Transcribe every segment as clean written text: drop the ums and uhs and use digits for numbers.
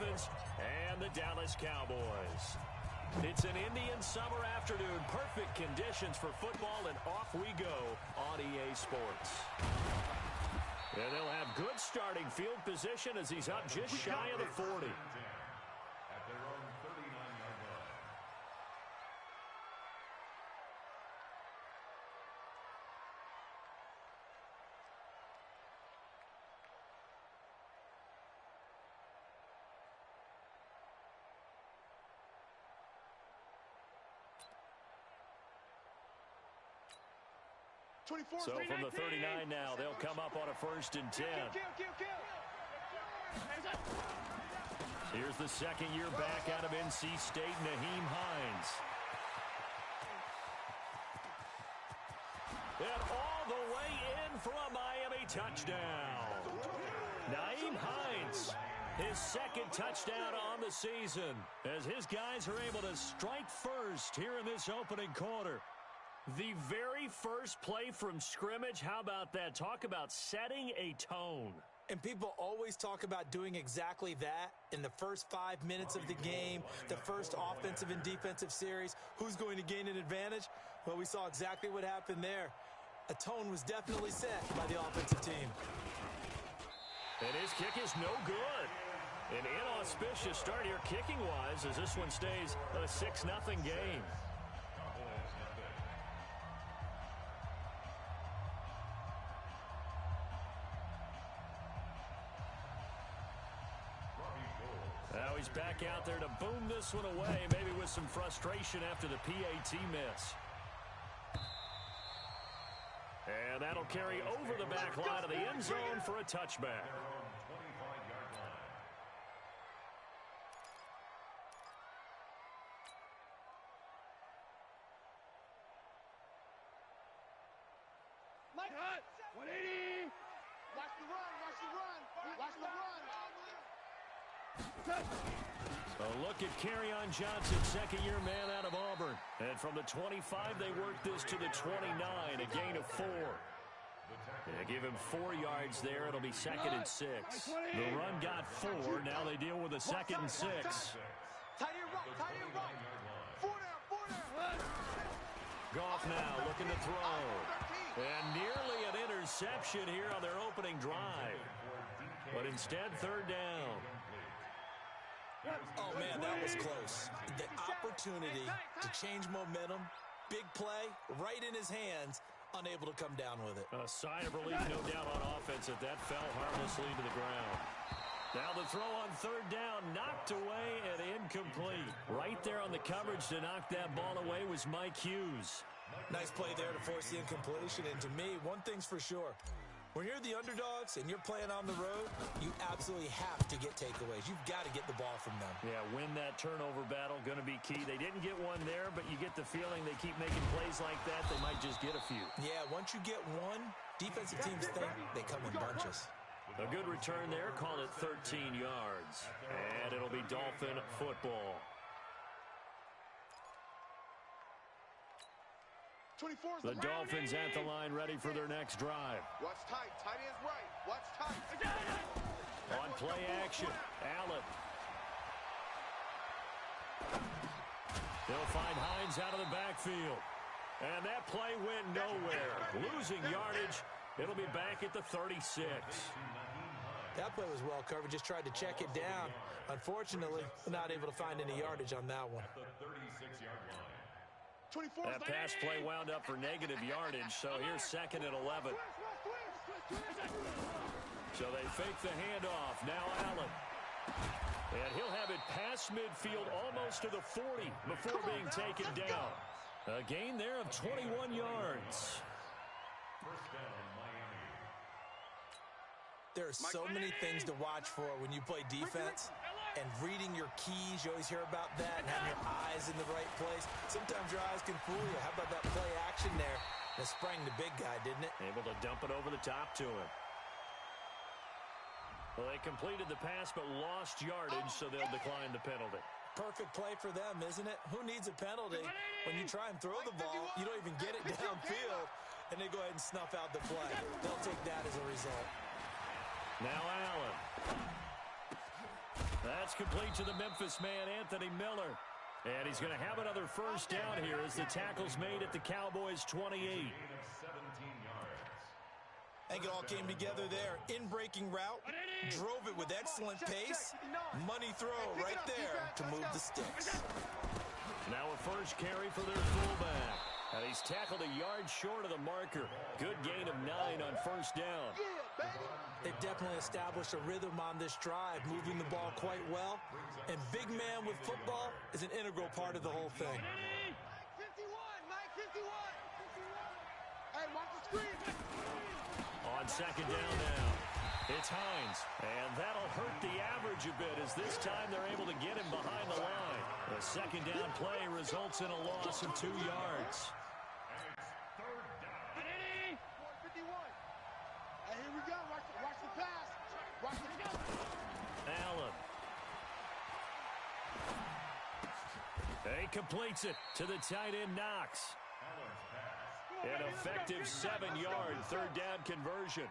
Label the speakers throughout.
Speaker 1: Dolphins and the Dallas Cowboys. It's an Indian summer afternoon. Perfect conditions for football, and off we go on EA Sports. And they'll have good starting field position as he's up just shy of the 40.
Speaker 2: At their own 39-yard line.
Speaker 1: So from the 39 now, they'll come up on a 1st and 10. Here's the second-year back out of NC State, Nyheim Hines. And all the way in for a Miami touchdown. Nyheim Hines, his second touchdown on the season, as his guys are able to strike first here in this opening quarter. The very first play from scrimmage, how about that? Talk about setting a tone.
Speaker 3: And people always talk about doing exactly that in the first 5 minutes of the game, the first offensive and defensive series. Who's going to gain an advantage? Well, we saw exactly what happened there. A tone was definitely set by the offensive team.
Speaker 1: And his kick is no good. An inauspicious start here kicking-wise as this one stays a 6-0 game. Now he's back out there to boom this one away, maybe with some frustration after the PAT miss. And that'll carry over the back line of the end zone for a touchback.
Speaker 4: Cut! 180! Watch the run, watch the run, watch the run.
Speaker 1: A look at Kerryon Johnson, second-year man out of Auburn. And from the 25, they work this to the 29, a gain of 4. They give him 4 yards there. It'll be 2nd and 6. The run got 4. Now they deal with a 2nd and 6.
Speaker 4: Tight end rock, tight end rock. 4 down.
Speaker 1: Goff now looking to throw. And nearly an interception here on their opening drive. But instead, 3rd down.
Speaker 3: Oh, man, that was close. The opportunity to change momentum, big play, right in his hands, unable to come down with it.
Speaker 1: A sigh of relief, no doubt, on offense that fell harmlessly to the ground. Now the throw on 3rd down, knocked away and incomplete. Right there on the coverage to knock that ball away was Mike Hughes.
Speaker 3: Nice play there to force the incompletion. And to me, one thing's for sure. When you're the underdogs and you're playing on the road, you absolutely have to get takeaways. You've got to get the ball from them.
Speaker 1: Yeah, win that turnover battle, going to be key. They didn't get one there, but you get the feeling they keep making plays like that, they might just get a few.
Speaker 3: Yeah, once you get one, defensive teams think they come in bunches.
Speaker 1: A good return there, call it 13 yards. And it'll be Dolphin football. The Dolphins at the line, ready for their next drive.
Speaker 4: Watch tight. Tight end's right. Watch tight.
Speaker 1: On play action, Allen. They'll find Hines out of the backfield. And that play went nowhere. Losing yardage. It'll be back at the 36.
Speaker 3: That play was well covered. Just tried to check it down. Unfortunately, not able to find any yardage on that one.
Speaker 2: The 36-yard line.
Speaker 1: That pass play wound up for negative yardage, so here's 2nd and 11. So they fake the handoff. Now Allen. And he'll have it past midfield almost to the 40 before being taken down. A gain there of 21 yards.
Speaker 2: First down, Miami.
Speaker 3: There are so many things to watch for when you play defense. And reading your keys, you always hear about that, and having your eyes in the right place. Sometimes your eyes can fool you. How about that play action there? That sprang the big guy, didn't it?
Speaker 1: Able to dump it over the top to him. Well, they completed the pass but lost yardage, so they'll decline the penalty.
Speaker 3: Perfect play for them, isn't it? Who needs a penalty? When you try and throw the ball, you don't even get it downfield, and they go ahead and snuff out the play. They'll take that as a result.
Speaker 1: Now Allen. That's complete to the Memphis man, Anthony Miller. And he's going to have another first down here as the tackle's made at the Cowboys' 28.
Speaker 3: I think it all came together there. In-breaking route, drove it with excellent pace. Money throw right there to move the sticks.
Speaker 1: Now a first carry for their fullback. And he's tackled a yard short of the marker. Good gain of 9 on first down.
Speaker 3: They've definitely established a rhythm on this drive, moving the ball quite well. And big man with football is an integral part of the whole thing.
Speaker 4: Mike 51. Hey, watch the screen.
Speaker 1: On second down now, it's Hines. And that'll hurt the average a bit as this time they're able to get him behind the line. The second down play results in a loss of 2 yards.
Speaker 4: Here we go. Watch the pass. Watch the
Speaker 1: Allen. He completes it to the tight end, Knox. An effective 7-yard third down conversion.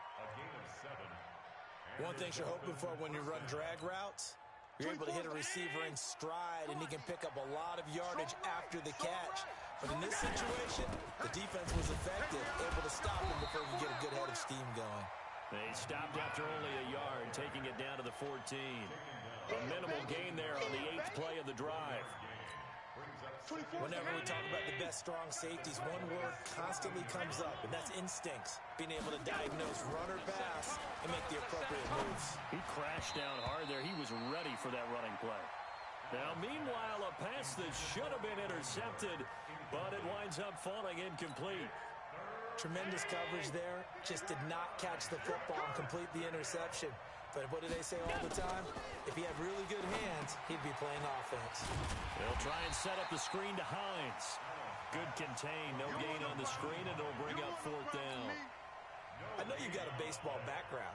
Speaker 3: One thing you're hoping for when you run drag routes, you're able to hit a receiver in stride, and he can pick up a lot of yardage after the catch. But in this situation, the defense was effective, able to stop him before he could get a good head of steam going.
Speaker 1: They stopped after only a yard, taking it down to the 14. A minimal gain there on the 8th play of the drive.
Speaker 3: Whenever we talk about the best strong safeties, one word constantly comes up, and that's instincts. Being able to diagnose run or pass and make the appropriate moves.
Speaker 1: He crashed down hard there. He was ready for that running play. Now, meanwhile, a pass that should have been intercepted, but it winds up falling incomplete.
Speaker 3: Tremendous coverage there. Just did not catch the football and complete the interception. But what do they say all the time? If he had really good hands, he'd be playing offense.
Speaker 1: They'll try and set up the screen to Hines. Good contain, no gain on the screen, and it'll bring up fourth down.
Speaker 3: I know you got a baseball background,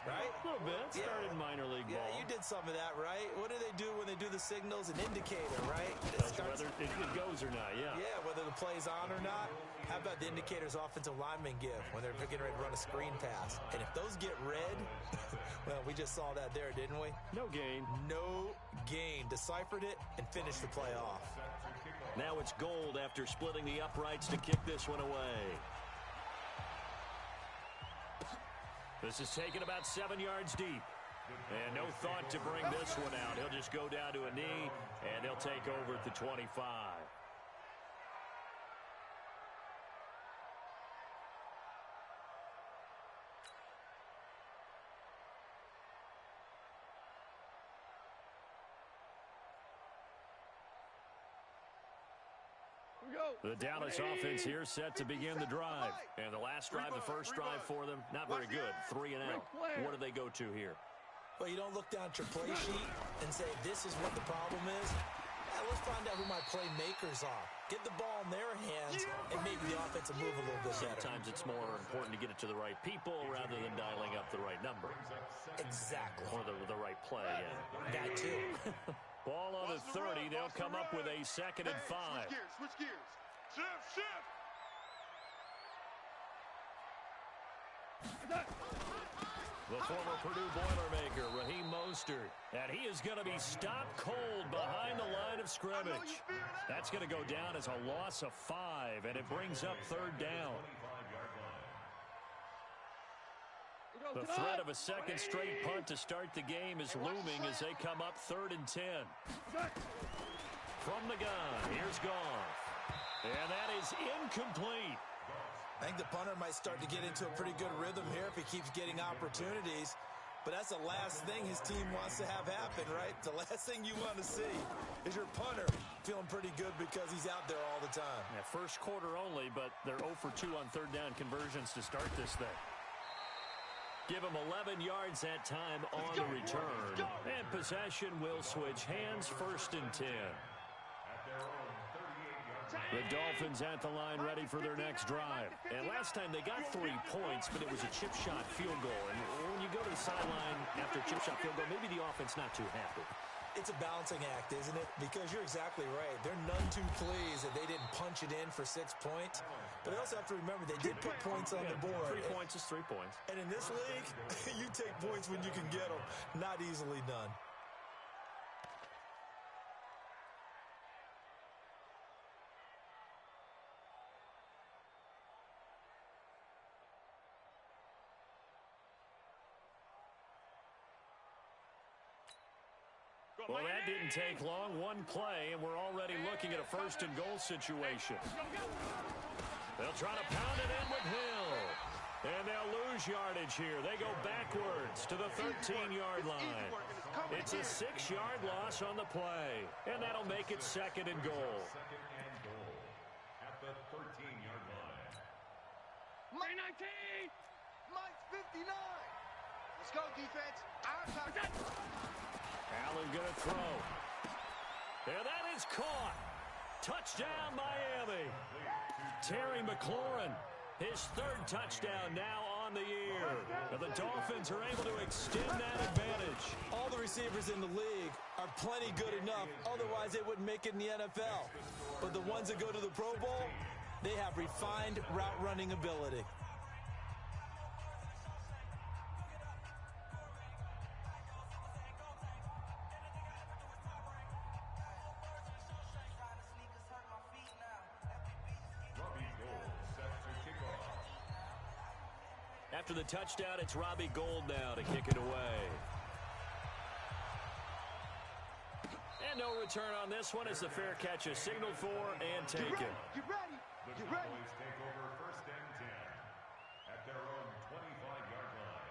Speaker 3: right?
Speaker 1: A little bit. Started minor league ball.
Speaker 3: Yeah, you did some of that, right? What do they do when they do the signals? An indicator, right?
Speaker 1: Whether it goes or not, yeah.
Speaker 3: Yeah, whether the play's on or not. How about the indicators offensive linemen give when they're getting ready to run a screen pass? And if those get red, well, we just saw that there, didn't we?
Speaker 1: No gain.
Speaker 3: No gain. Deciphered it and finished the play off.
Speaker 1: Now it's Gold after splitting the uprights to kick this one away. This is taken about 7 yards deep. And no thought to bring this one out. He'll just go down to a knee, and they'll take over at the 25. The Dallas offense here set to begin the drive. And the last drive, the first drive for them, not very good. 3 and out. What do they go to here?
Speaker 3: Well, you don't look down at your play sheet and say, this is what the problem is. Let's find out who my playmakers are. Get the ball in their hands and make the offense move a little bit better.
Speaker 1: Sometimes it's more important to get it to the right people rather than dialing up the right number.
Speaker 3: Exactly.
Speaker 1: Or the right play, yeah.
Speaker 3: That too.
Speaker 1: Ball on the 30. They'll come up with a 2nd and 5.
Speaker 4: Switch gears. Shift.
Speaker 1: The former Purdue Boilermaker, Raheem Mostert. And he is going to be stopped cold behind the line of scrimmage. That's going to go down as a loss of 5, and it brings up 3rd down. The threat of a second straight punt to start the game is looming as they come up 3rd and 10. From the gun, here's Goff. And that is incomplete.
Speaker 3: I think the punter might start to get into a pretty good rhythm here if he keeps getting opportunities. But that's the last thing his team wants to have happen, right? The last thing you want to see is your punter feeling pretty good because he's out there all the time.
Speaker 1: Yeah, first quarter only, but they're 0 for 2 on 3rd down conversions to start this thing. Give him 11 yards that time on the return. And possession will switch hands, 1st and 10. The Dolphins at the line ready for their next drive. And last time they got 3 points, but it was a chip shot field goal. And when you go to the sideline after a chip shot field goal, maybe the offense not too happy.
Speaker 3: It's a balancing act, isn't it? Because you're exactly right. They're none too pleased that they didn't punch it in for 6 points. But they also have to remember they did put points on the board.
Speaker 1: 3 points is 3 points.
Speaker 3: And in this league, you take points when you can get them. Not easily done.
Speaker 1: Well, that didn't take long. One play, and we're already looking at a first-and-goal situation. They'll try to pound it in with Hill. And they'll lose yardage here. They go backwards to the 13-yard line. It's a 6-yard loss on the play. And that'll make it second and goal.
Speaker 2: Second and goal at the 13-yard line.
Speaker 4: Mike 19! Mike's 59! Let's go, defense. Our time.
Speaker 1: Allen gonna throw. And that is caught. Touchdown, Miami. Terry McLaurin, his third touchdown now on the year. And the Dolphins are able to extend that advantage.
Speaker 3: All the receivers in the league are plenty good enough. Otherwise, they wouldn't make it in the NFL. But the ones that go to the Pro Bowl, they have refined route running ability.
Speaker 1: After the touchdown, it's Robbie Gould now to kick it away. And no return on this one as the fair catch is signaled for and taken.
Speaker 4: Get ready.
Speaker 2: The Cowboys take over first and 10 at their own 25-yard line.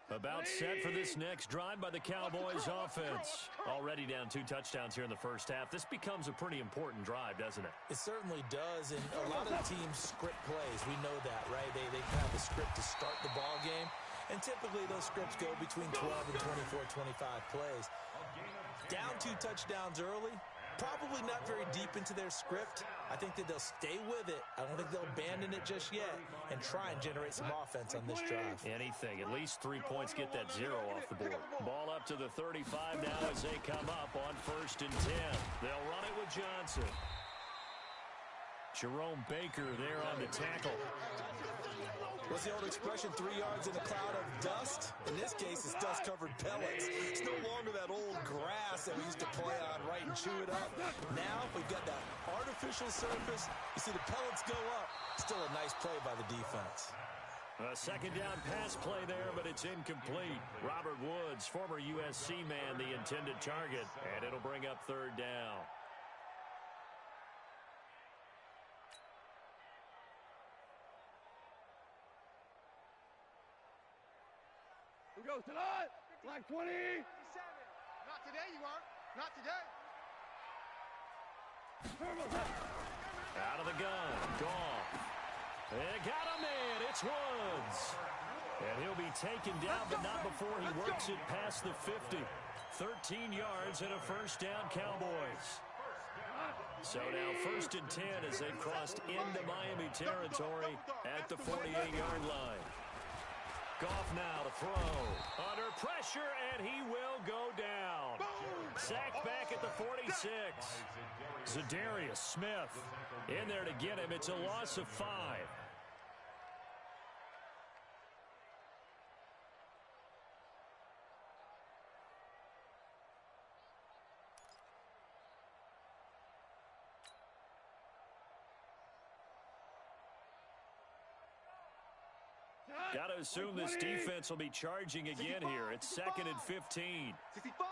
Speaker 1: About set for this next drive by the Cowboys offense. Already down 2 touchdowns here in the first half. This becomes a pretty important drive, doesn't it?
Speaker 3: It certainly does, and a lot of the teams script plays. We know that, right? They have a script to start the ball game, and typically those scripts go between 12 and 24, 25 plays. Down 2 touchdowns early, probably not very deep into their script. I think that they'll stay with it. I don't think they'll abandon it just yet and try and generate some offense on this drive.
Speaker 1: Anything. At least 3 points get that 0 off the board. Ball up to the 35 now as they come up on first and 10. They'll run it with Johnson. Jerome Baker there on the tackle.
Speaker 3: What's the old expression, 3 yards in a cloud of dust? In this case, it's dust-covered pellets. It's no longer that old grass that we used to play on, right, and chew it up. Now, we've got that artificial surface. You see the pellets go up. Still a nice play by the defense.
Speaker 1: A second down pass play there, but it's incomplete. Robert Woods, former USC man, the intended target, and it'll bring up third down.
Speaker 4: We go tonight. Black 20. 57. Not today, you aren't. Not today.
Speaker 1: Out of the gun. Goff. They got him in. It's Woods. And he'll be taken down, but not before he works it past the 50. 13 yards and a first down, Cowboys. So now first and 10 as they've crossed into Miami territory at the 48-yard line. Goff now to throw. Under pressure, and he will go down. Sacked back at the 46. Zadarius Smith in there to get him. It's a loss of 5. Got to assume this defense will be charging again here. It's second and 15.
Speaker 4: 65.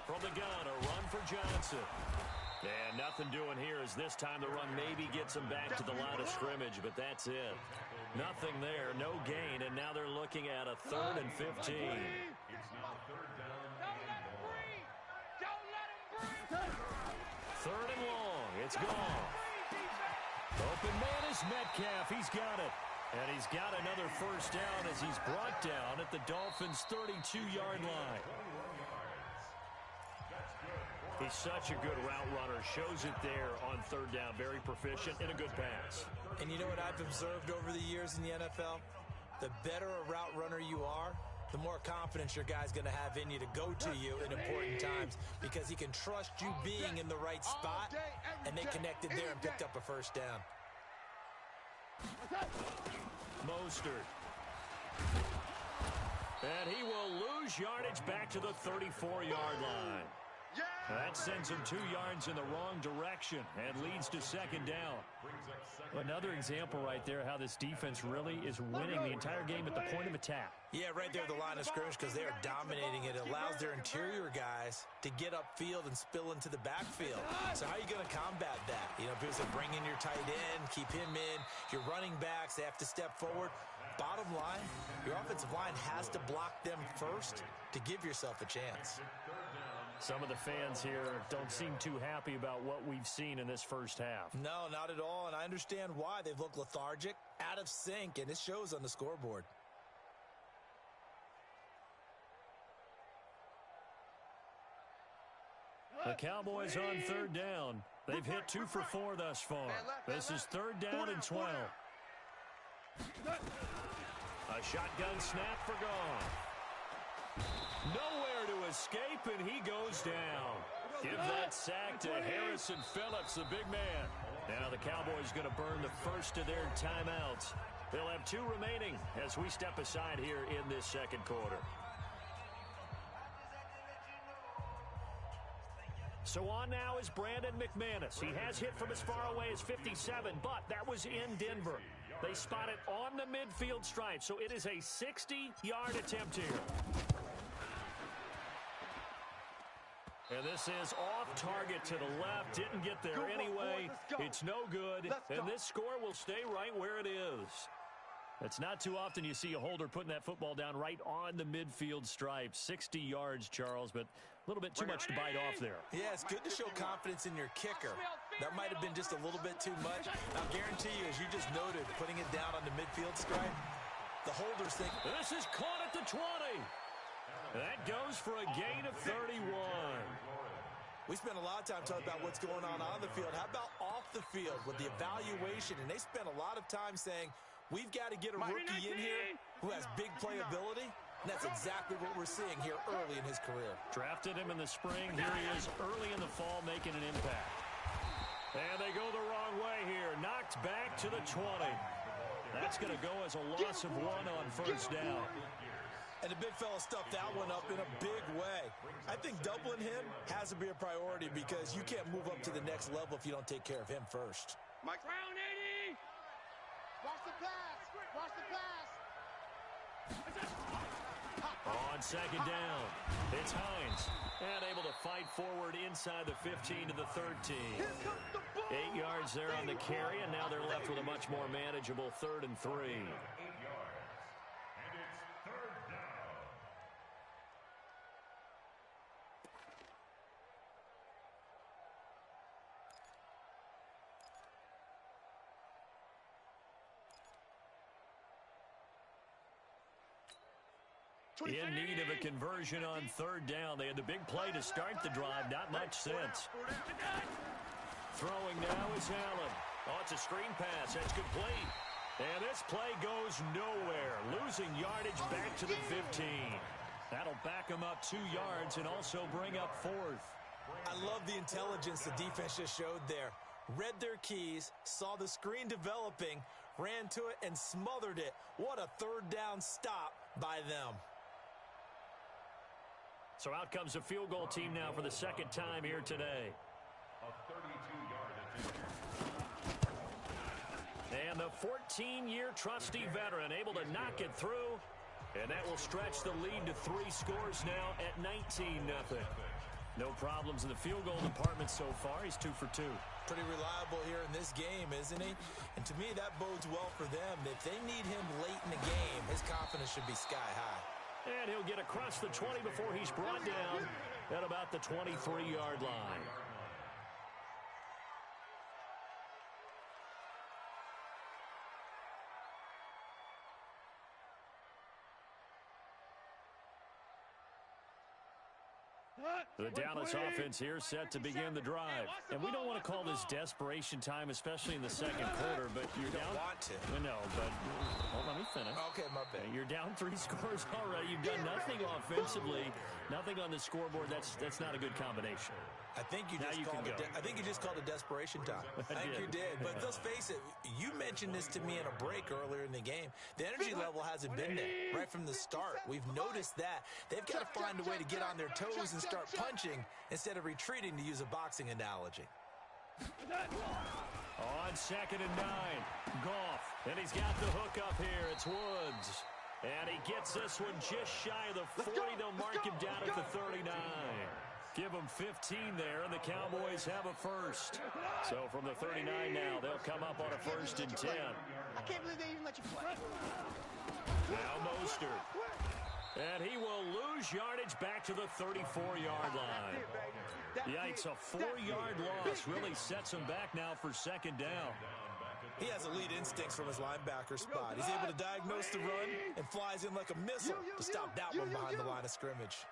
Speaker 1: From the gun, a run for Johnson. And nothing doing here as this time the run maybe gets them back to the line of scrimmage, but that's it. Nothing there, no gain, and now they're looking at a third and 15.
Speaker 2: It's now third down and long.
Speaker 4: Don't let him breathe.
Speaker 1: Third and long. It's gone. Open man is Metcalf. He's got it. And he's got another first down as he's brought down at the Dolphins' 32-yard line. He's such a good route runner. Shows it there on third down. Very proficient and a good pass.
Speaker 3: And you know what I've observed over the years in the NFL? The better a route runner you are, the more confidence your guy's going to have in you to go to you in important times because he can trust you being in the right spot, and they connected there and picked up a first down.
Speaker 1: Mostert. And he will lose yardage back to the 34-yard line. That sends him 2 yards in the wrong direction and leads to second down. Another example right there how this defense really is winning the entire game at the point of attack.
Speaker 3: Yeah, right there at the line of scrimmage because they are dominating it. It allows their interior guys to get upfield and spill into the backfield. So how are you going to combat that? You know, people say bring in your tight end, keep him in. Your running backs, they have to step forward. Bottom line, your offensive line has to block them first to give yourself a chance.
Speaker 1: Some of the fans here don't seem too happy about what we've seen in this first half.
Speaker 3: No, not at all, and I understand why. They've looked lethargic, out of sync, and it shows on the scoreboard.
Speaker 1: The Cowboys on third down. They've hit 2 for 4 thus far. This is third down and 12. A shotgun snap for gone. Nowhere to escape, and he goes down. Give that sack to Harrison Phillips, the big man. Now the Cowboys going to burn the first of their timeouts. They'll have 2 remaining as we step aside here in this second quarter. So on now is Brandon McManus. He has hit from as far away as 57, but that was in Denver. They spot it on the midfield stripe, so it is a 60-yard attempt here. And this is off target to the left. Didn't get there anyway. It's no good. And this score will stay right where it is. It's not too often you see a holder putting that football down right on the midfield stripe. 60 yards, Charles, but a little bit too much to bite off there.
Speaker 3: Yeah, it's good to show confidence in your kicker. That might have been just a little bit too much. I'll guarantee you, as you just noted, putting it down on the midfield stripe, the holders think,
Speaker 1: this is caught at the 20. That goes for a gain of 31.
Speaker 3: We spent a lot of time talking about what's going on the field. How about off the field with the evaluation? And they spent a lot of time saying, we've got to get a rookie in here who has big playability. And that's exactly what we're seeing here early in his career.
Speaker 1: Drafted him in the spring. Here he is early in the fall making an impact. And they go the wrong way here. Knocked back to the 20. That's going to go as a loss of 1 on first down.
Speaker 3: And the big fella stuffed that one up in a big way. I think doubling him has to be a priority because you can't move up to the next level if you don't take care of him first.
Speaker 4: Mike Brown, 80. Watch the pass. Watch the pass.
Speaker 1: On second down, it's Hines. And able to fight forward inside the 15 to the 13. 8 yards there on the carry, and now they're left with a much more manageable 3rd and 3. In need of a conversion on 3rd down. They had the big play to start the drive. Not much sense. Throwing now is Allen. Oh, it's a screen pass. That's complete. And this play goes nowhere. Losing yardage back to the 15. That'll back him up 2 yards and also bring up 4th.
Speaker 3: I love the intelligence the defense just showed there. Read their keys, saw the screen developing, ran to it, and smothered it. What a 3rd down stop by them.
Speaker 1: So out comes a field goal team now for the 2nd time here today.
Speaker 2: A 32-yard attempt.
Speaker 1: And the 14-year trusty veteran able to knock it through. And that will stretch the lead to 3 scores now at 19-0. No problems in the field goal department so far. He's 2 for 2.
Speaker 3: Pretty reliable here in this game, isn't he? And to me, that bodes well for them. If they need him late in the game, his confidence should be sky high.
Speaker 1: And he'll get across the 20 before he's brought down at about the 23-yard line. The Dallas offense here set to begin the drive. And we don't want to call this desperation time, especially in the second quarter, but you're down.
Speaker 3: Want to.
Speaker 1: No, but well, let me finish.
Speaker 3: Okay, my bad.
Speaker 1: You're down 3 scores already. You've done nothing offensively, nothing on the scoreboard. That's not a good combination.
Speaker 3: I think you just called a desperation time. I think you did. But let's face it, you mentioned this to me in a break earlier in the game. The energy level hasn't been there right from the start. We've noticed that. They've got to find a way to get on their toes and start punching instead of retreating, to use a boxing analogy.
Speaker 1: On 2nd and 9, Goff. And he's got the hook up here. It's Woods. And he gets this one just shy of the 40. They'll mark him down at the 39. Give him 15 there, and the Cowboys have a first. So from the 39 now, they'll come up on a 1st and 10.
Speaker 4: I can't believe they even let you play.
Speaker 1: Now Mostert. And he will lose yardage back to the 34-yard line. Yikes, a 4-yard loss really sets him back now for 2nd down.
Speaker 3: He has elite instincts from his linebacker spot. He's able to diagnose the run and flies in like a missile to stop that one behind the line of scrimmage.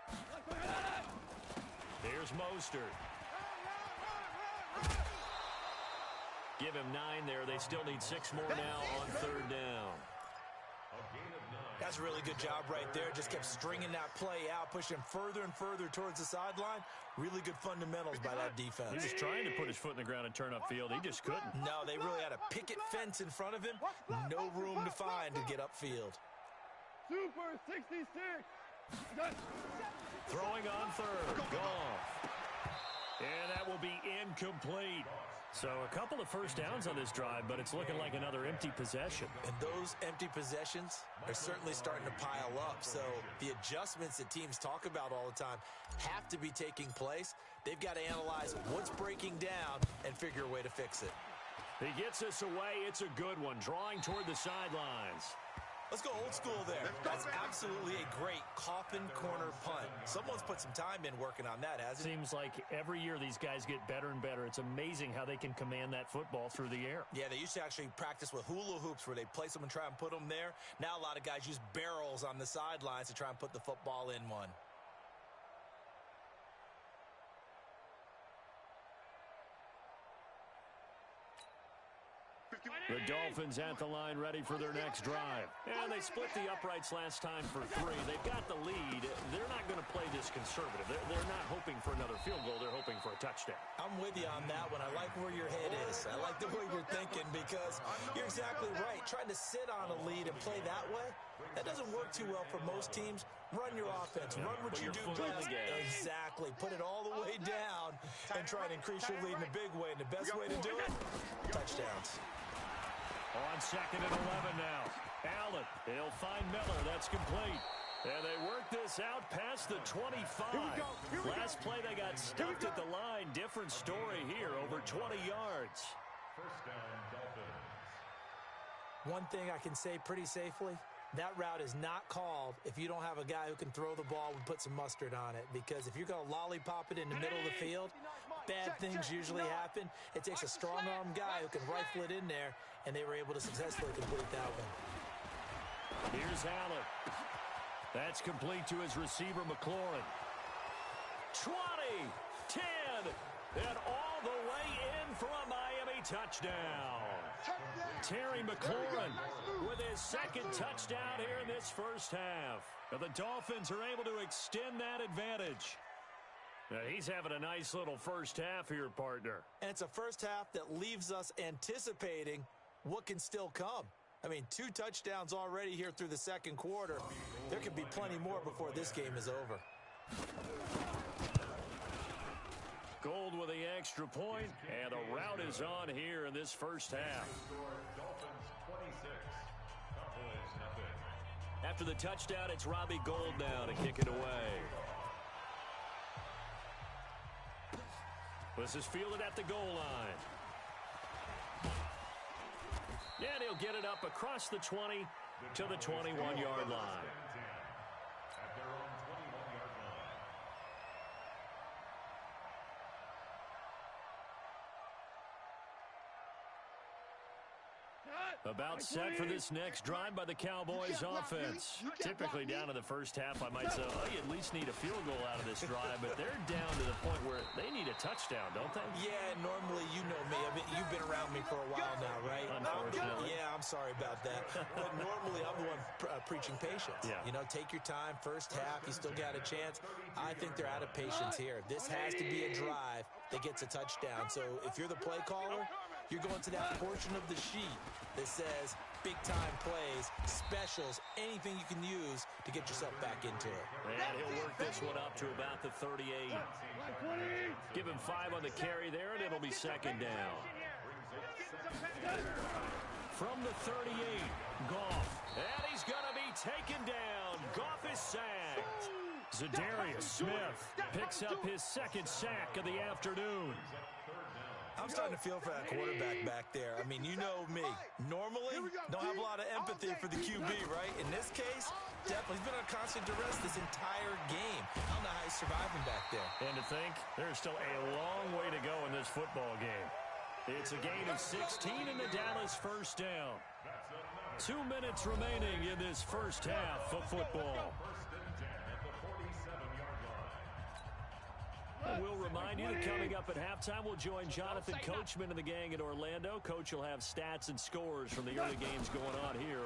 Speaker 1: Here's Mostert. Give him 9 there. They still need 6 more now on 3rd down.
Speaker 3: That's a really good job right there. Just kept stringing that play out, pushing further and further towards the sideline. Really good fundamentals by that defense.
Speaker 1: He was trying to put his foot in the ground and turn upfield. He just couldn't.
Speaker 3: No, they really had a picket fence in front of him. No room to find to get upfield.
Speaker 4: Super 66.
Speaker 1: Throwing on 3rd. Goff. And that will be incomplete. So a couple of first downs on this drive, but it's looking like another empty possession.
Speaker 3: And those empty possessions are certainly starting to pile up. So the adjustments that teams talk about all the time have to be taking place. They've got to analyze what's breaking down and figure a way to fix it.
Speaker 1: He gets this away. It's a good one, drawing toward the sidelines.
Speaker 3: Let's go old school there. That's absolutely a great coffin corner punt. Someone's put some time in working on that, hasn't it?
Speaker 1: Seems like every year these guys get better and better. It's amazing how they can command that football through the air.
Speaker 3: Yeah, they used to actually practice with hula hoops where they place them and try and put them there. Now a lot of guys use barrels on the sidelines to try and put the football in one.
Speaker 1: The Dolphins at the line ready for their next drive. And they split the uprights last time for 3. They've got the lead. They're not going to play this conservative. They're not hoping for another field goal. They're hoping for a touchdown.
Speaker 3: I'm with you on that one. I like where your head is. I like the way you're thinking because you're exactly right. Trying to sit on a lead and play that way, that doesn't work too well for most teams. Run your offense. Run what you do best. Exactly. Put it all the way down and try and increase your lead in a big way. And the best way to do it, touchdowns.
Speaker 1: On 2nd and 11 now. Allen, he'll find Miller. That's complete. And they work this out past the 25. Last play, they got stuffed at the line. Different story here, over 20 yards.
Speaker 2: First down, Dolphins.
Speaker 3: One thing I can say pretty safely, that route is not called if you don't have a guy who can throw the ball and put some mustard on it. Because if you're going to lollipop it in the middle of the field, bad things usually happen. It takes a strong-arm guy who can rifle it in there, and they were able to successfully complete that one.
Speaker 1: Here's Allen. That's complete to his receiver, McLaurin. 20, 10, and all the way in for a Miami touchdown. Terry McLaurin with his 2nd touchdown here in this first half. And the Dolphins are able to extend that advantage. Now, he's having a nice little first half here, partner.
Speaker 3: And it's a first half that leaves us anticipating what can still come. I mean, 2 touchdowns already here through the 2nd quarter. There could be plenty more before this game is over.
Speaker 1: Gold with the extra point, and the route is on here in this first half.
Speaker 2: Dolphins 26, Cowboys nothing.
Speaker 1: After the touchdown, it's Robbie Gould now to kick it away. This is fielded at the goal line. And he'll get it up across the 20 to the 21-yard line.
Speaker 2: At their own 21-yard line.
Speaker 4: Cut.
Speaker 1: About set for this next drive by the Cowboys offense. Typically down to the first half, I might say, oh, you at least need a field goal out of this drive, but they're down to the point where they need a touchdown, don't they?
Speaker 3: Yeah, normally, you know me. I mean, you've been around me for a while now, right?
Speaker 1: Unfortunately.
Speaker 3: Yeah, I'm sorry about that. But normally, I'm the one preaching patience.
Speaker 1: Yeah.
Speaker 3: You know, take your time. First half, you still got a chance. I think they're out of patience here. This has to be a drive that gets a touchdown. So if you're the play caller, you're going to that portion of the sheet that says big-time plays, specials, anything you can use to get yourself back into it.
Speaker 1: And he'll work this one up to about the 38. Give him 5 on the carry there, and it'll be second down. From the 38, Goff. And he's going to be taken down. Goff is sacked. Zadarius Smith picks up his second sack of the afternoon.
Speaker 3: I'm starting to feel for that quarterback back there. I mean, you know me. Normally, don't have a lot of empathy for the QB, right? In this case, definitely. He's been on constant duress this entire game. I don't know how he's surviving back there.
Speaker 1: And to think, there's still a long way to go in this football game. It's a gain of 16 in the Dallas first down. 2 minutes remaining in this first half of football. And we'll remind you that coming up at halftime, we'll join Jonathan Coachman and the gang in Orlando. Coach will have stats and scores from the early games going on here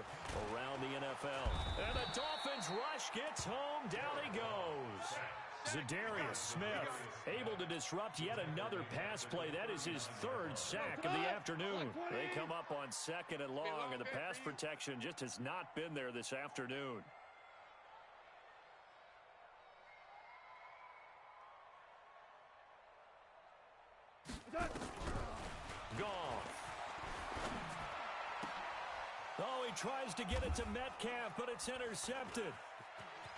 Speaker 1: around the NFL. And the Dolphins rush gets home. Down he goes. Zadarius Smith able to disrupt yet another pass play. That is his 3rd sack of the afternoon. They come up on 2nd and long, and the pass protection just has not been there this afternoon. Goff. Oh, he tries to get it to Metcalf, but it's intercepted.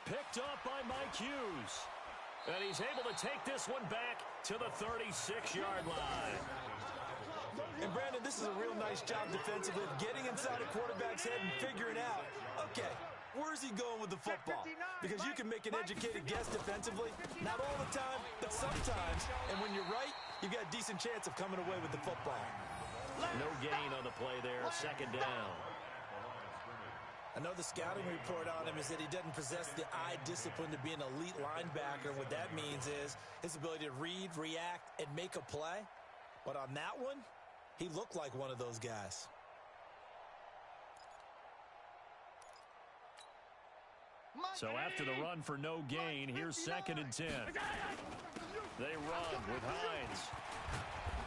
Speaker 1: Picked up by Mike Hughes. And he's able to take this one back to the 36-yard line.
Speaker 3: And, Brandon, this is a real nice job defensively of getting inside a quarterback's head and figuring out, okay, where's he going with the football? Because you can make an educated guess defensively. Not all the time, but sometimes. And when you're right, you've got a decent chance of coming away with the football.
Speaker 1: No gain on the play there. 2nd down.
Speaker 3: I know the scouting report on him is that he doesn't possess the eye discipline to be an elite linebacker. What that means is his ability to read, react, and make a play. But on that one, he looked like one of those guys.
Speaker 1: So after the run for no gain, here's 2nd and 10. They run with Hines.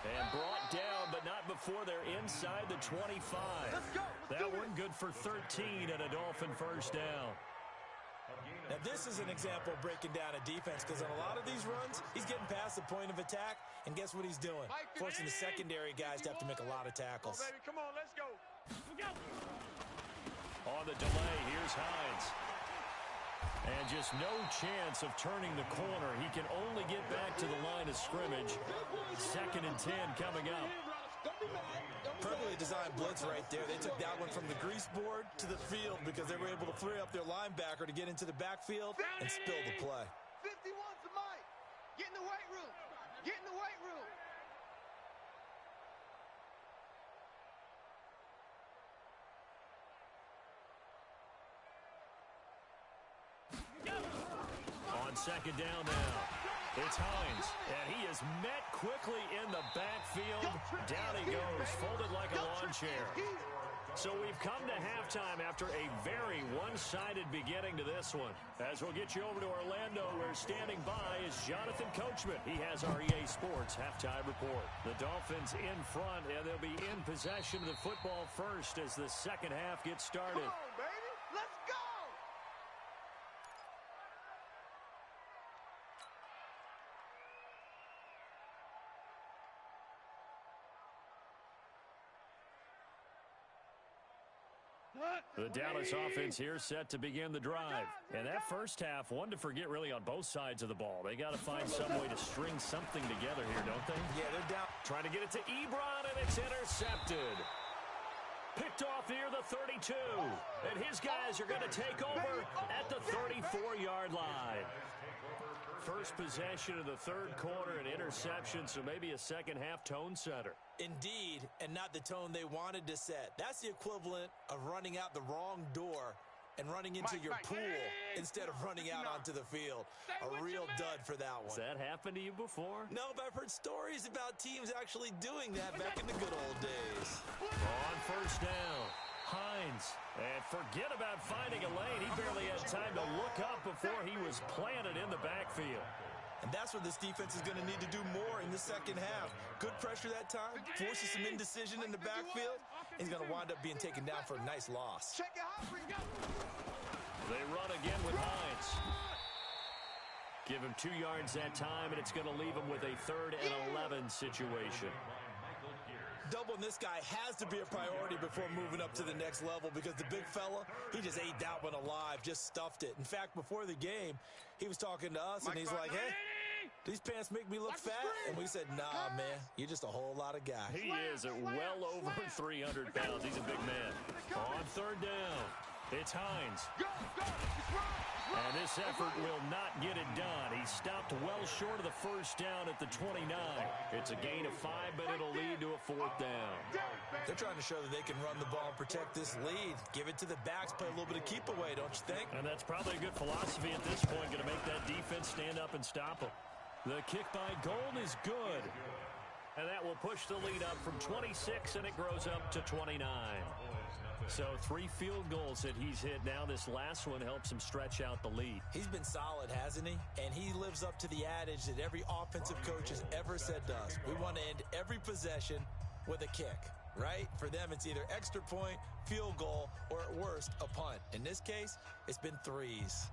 Speaker 1: And brought down, but not before they're inside the 25. That one good for 13 and a Dolphin first down.
Speaker 3: Now, this is an example of breaking down a defense, because on a lot of these runs, he's getting past the point of attack, and guess what he's doing? Forcing the secondary guys to have to make a lot of tackles.
Speaker 4: Come on, let's go.
Speaker 1: On the delay, here's Hines. And just no chance of turning the corner. He can only get back to the line of scrimmage. 2nd and 10 coming up.
Speaker 3: Perfectly designed blitz right there. They took that one from the grease board to the field because they were able to free up their linebacker to get into the backfield and spill the play.
Speaker 4: 51's the mic. Get in the weight room. Get in the weight room.
Speaker 1: On 2nd down now. It's Hines, and he is met quickly in the backfield. Down he goes, folded like a lawn chair. So we've come to halftime after a very one-sided beginning to this one. As we'll get you over to Orlando, where standing by is Jonathan Coachman. He has our EA Sports halftime report. The Dolphins in front, and they'll be in possession of the football first as the second half gets started.
Speaker 4: Come on, baby. Let's go.
Speaker 1: The Dallas offense here set to begin the drive. And that first half, one to forget really on both sides of the ball. They got to find some way to string something together here, don't they?
Speaker 3: Yeah, they're down.
Speaker 1: Trying to get it to Ebron, and it's intercepted. Picked off near the 32. And his guys are going to take over at the 34-yard line. First possession of the third quarter, an interception, so maybe a second-half tone setter.
Speaker 3: Indeed, and not the tone they wanted to set. That's the equivalent of running out the wrong door and running into your pool instead of running out onto the field. A real dud for that one.
Speaker 1: Has that happened to you before?
Speaker 3: No, but I've heard stories about teams actually doing that back in the good old days.
Speaker 1: On first down, Hines. And forget about finding a lane. He barely had time to look up before he was planted in the backfield.
Speaker 3: And that's where this defense is going to need to do more in the second half. Good pressure that time, forces some indecision in the backfield. He's going to wind up being taken down for a nice loss.
Speaker 1: They run again with Hines. Give him 2 yards that time, and it's going to leave him with a 3rd and 11 situation.
Speaker 3: Doubling this guy has to be a priority before moving up to the next level because the big fella, he just ate that one alive, just stuffed it. In fact, before the game, he was talking to us, and he's like, hey, these pants make me look fat. And we said, nah, man, you're just a whole lot of guy.
Speaker 1: He is at well over 300 pounds. He's a big man. On third down, it's Hines. And this effort will not get it done. He stopped well short of the first down at the 29. It's a gain of 5, but it'll lead to a 4th down.
Speaker 3: They're trying to show that they can run the ball and protect this lead. Give it to the backs, play a little bit of keep away, don't you think?
Speaker 1: And that's probably a good philosophy at this point, going to make that defense stand up and stop them. The kick by Gold is good. And that will push the lead up from 26, and it grows up to 29. So 3 field goals that he's hit now. This last one helps him stretch out the lead.
Speaker 3: He's been solid, hasn't he? And he lives up to the adage that every offensive coach has ever said to us. We want to end every possession with a kick, right? For them, it's either extra point, field goal, or at worst, a punt. In this case, it's been 3s.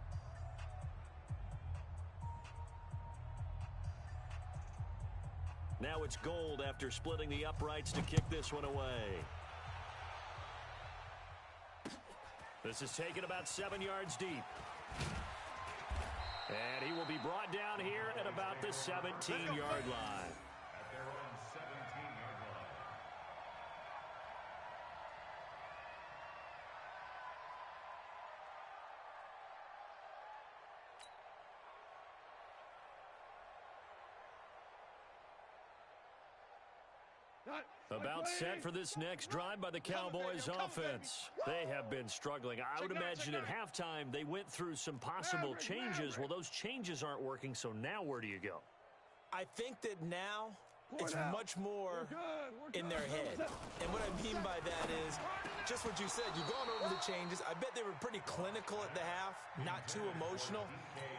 Speaker 1: Now it's Gold after splitting the uprights to kick this one away. This is taken about 7 yards deep. And he will be brought down here at about the 17-yard line.
Speaker 2: At their own 17-yard line.
Speaker 1: About set for this next drive by the Cowboys offense. They have been struggling. I would imagine at halftime they went through some possible changes. Well, those changes aren't working, so now where do you go?
Speaker 3: I think that now it's much more in their head. And what I mean by that is just what you said. You've gone over the changes. I bet they were pretty clinical at the half, not too emotional.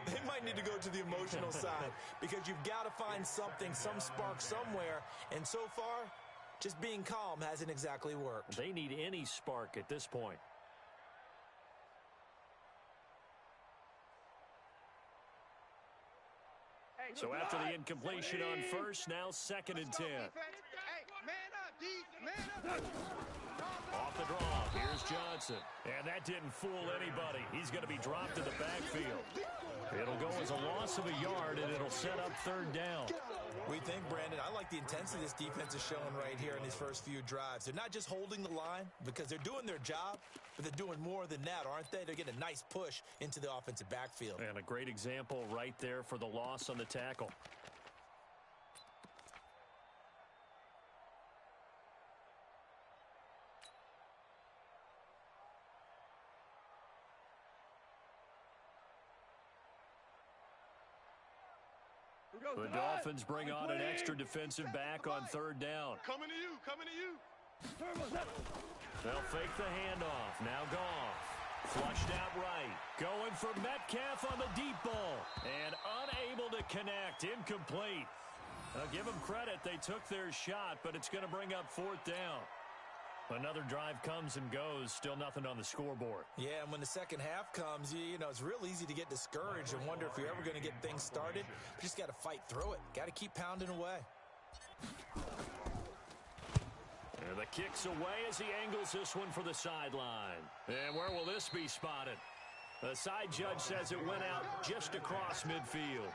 Speaker 3: They might need to go to the emotional side because you've got to find something, some spark somewhere. And so far, just being calm hasn't exactly worked.
Speaker 1: They need any spark at this point. So after the incompletion on first, now 2nd and 10. Off the draw, here's Johnson. And that didn't fool anybody. He's going to be dropped in the backfield. It'll go as a loss of a yard, and it'll set up 3rd down.
Speaker 3: We think, Brandon, I like the intensity this defense is showing right here in these first few drives. They're not just holding the line because they're doing their job, but they're doing more than that, aren't they? They're getting a nice push into the offensive backfield.
Speaker 1: And a great example right there for the loss on the tackle. The Dolphins bring on an extra defensive back on 3rd down.
Speaker 4: Coming to you, coming to you.
Speaker 1: They'll fake the handoff. Now Goff. Flushed out right. Going for Metcalf on the deep ball. And unable to connect. Incomplete. I'll give them credit. They took their shot, but it's going to bring up 4th down. Another drive comes and goes. Still nothing on the scoreboard.
Speaker 3: Yeah, and when the second half comes, you know, it's real easy to get discouraged and wonder if you're ever going to get things started. You just got to fight through it. Got to keep pounding away.
Speaker 1: And the kick's away as he angles this one for the sideline. And where will this be spotted? The side judge says it went out just across midfield.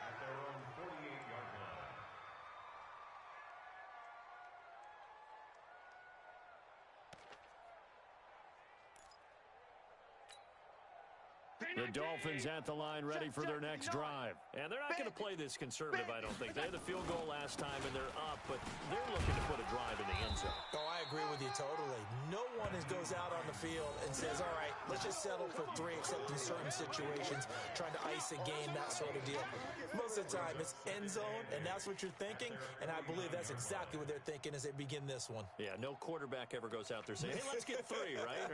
Speaker 1: The Dolphins at the line ready for their next drive. And they're not going to play this conservative, I don't think. They had the field goal last time, and they're up, but they're looking to put a drive in the end zone.
Speaker 3: Oh, I agree with you totally. No one goes out on the field and says, all right, let's just settle for 3, except in certain situations, trying to ice a game, that sort of deal. Most of the time, it's end zone, and that's what you're thinking, and I believe that's exactly what they're thinking as they begin this one.
Speaker 1: Yeah, no quarterback ever goes out there saying, hey, let's get 3, right?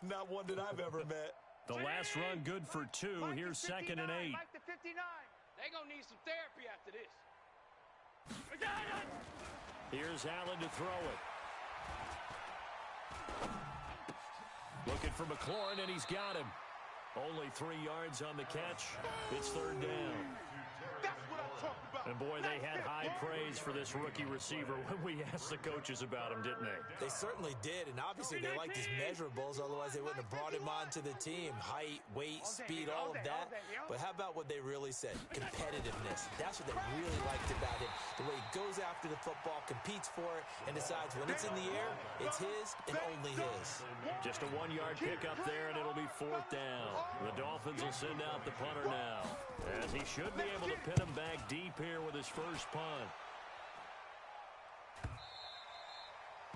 Speaker 3: Not one that I've ever met.
Speaker 1: The last run good for 2. Here's 2nd and 8.
Speaker 4: Mike to 59. They're going to need some therapy after this. We got it!
Speaker 1: Here's Allen to throw it. Looking for McLaurin, and he's got him. Only 3 yards on the catch. It's 3rd down.
Speaker 4: That's what I'm talking about.
Speaker 1: And, boy, they had high praise for this rookie receiver when we asked the coaches about him, didn't they?
Speaker 3: They certainly did, and obviously they liked his measurables, otherwise they wouldn't have brought him onto the team. Height, weight, speed, all of that. But how about what they really said? Competitiveness. That's what they really liked about him. The way he goes after the football, competes for it, and decides when it's in the air, it's his and only his.
Speaker 1: Just a 1-yard pickup there, and it'll be 4th down. The Dolphins will send out the punter now, as he should be able to pin him back deep here with his first punt.